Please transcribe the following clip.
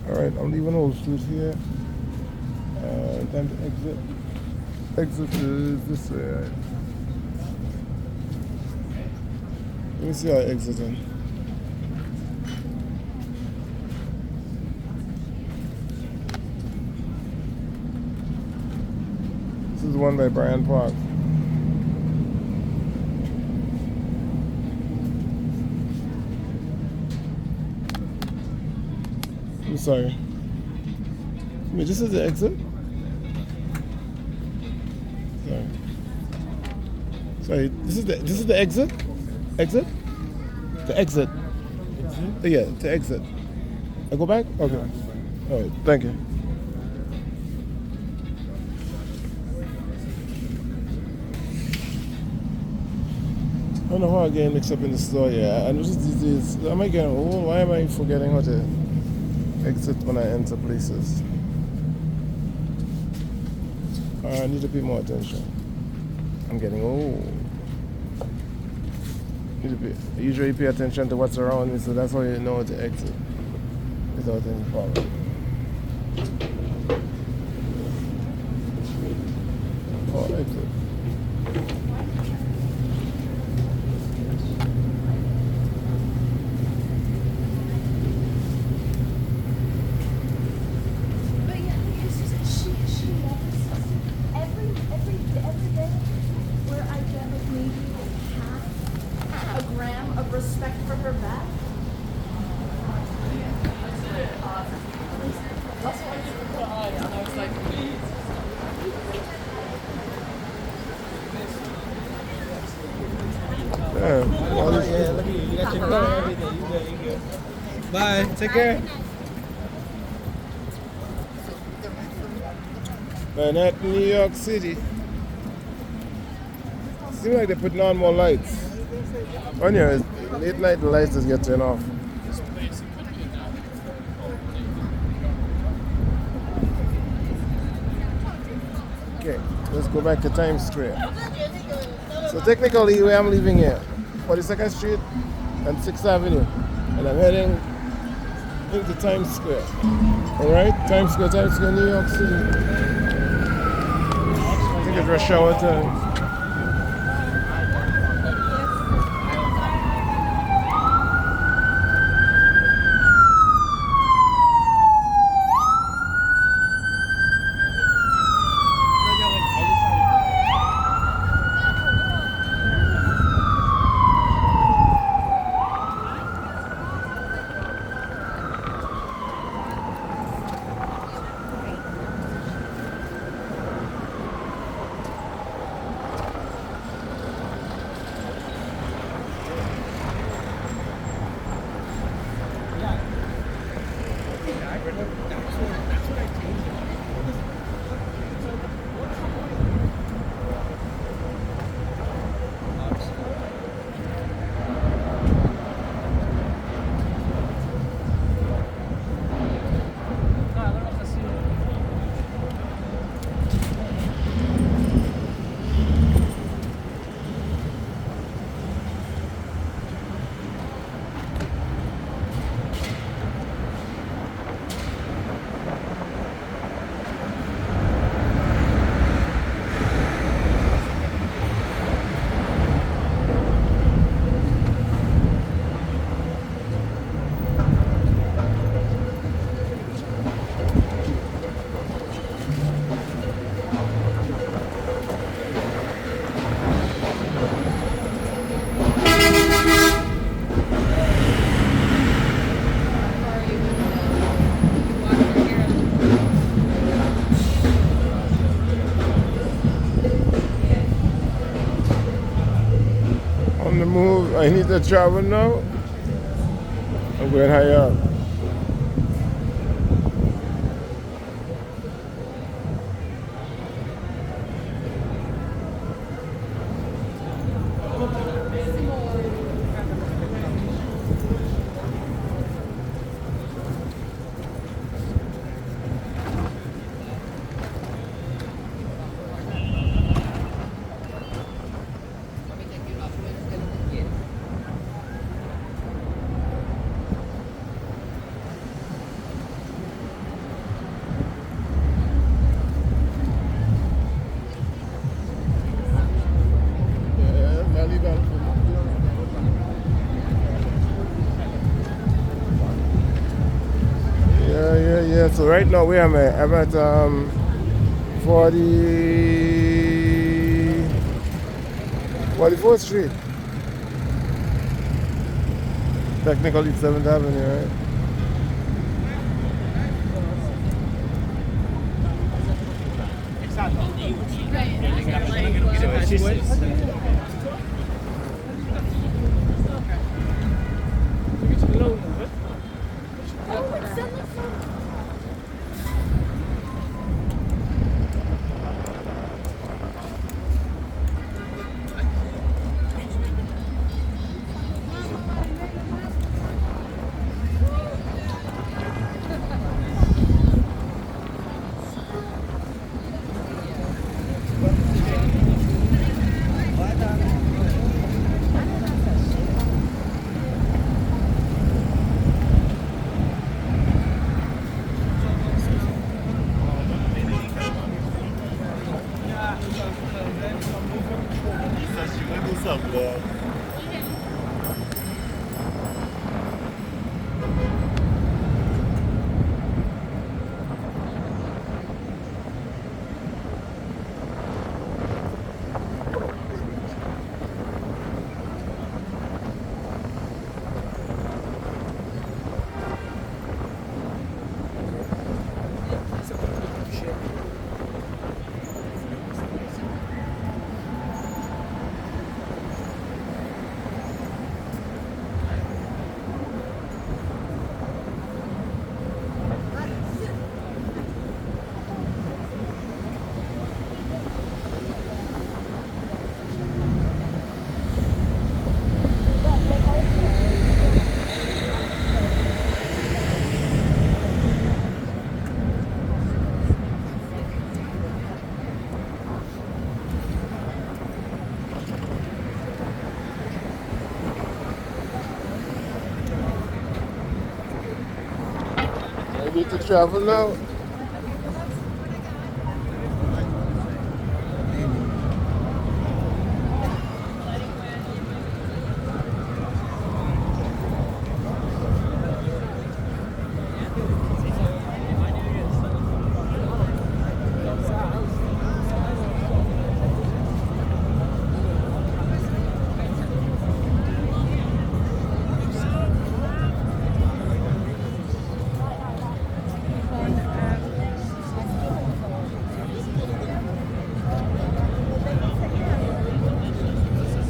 Alright, I'm leaving Old Street here. Time to exit. Exit is this way. Right? Let me see how I exit in. This is the one by Bryan Park. I'm sorry. Wait, this is the exit? Sorry, this is the exit? Exit? The exit. Yeah, to exit. I go back? Okay. Alright, thank you. I don't know how I get mixed up in the store. Yeah, I noticed these days. Am I getting old? Why am I forgetting how to exit when I enter places? I need to pay more attention. I'm getting old. I usually pay attention to what's around me, so that's how you know how to exit without any problem. Oh, exit. Respect for her back. That's why you put her on, and I was like, please. Yeah, look at you. You got your car and everything. You good. Bye. Take care. Manhattan, New York City. Seems like they're putting on more lights. On here, late night the lights just get turned off. Okay, let's go back to Times Square. So technically where I'm leaving here, 42nd Street and 6th Avenue. And I'm heading into Times Square. Alright, Times Square, New York City. I think it's rush hour time. I need to travel now. I'm going higher up. Yeah, so right now where am I? I'm at 44th Street. Technically 7th Avenue, right? What's up, man? I need to travel now.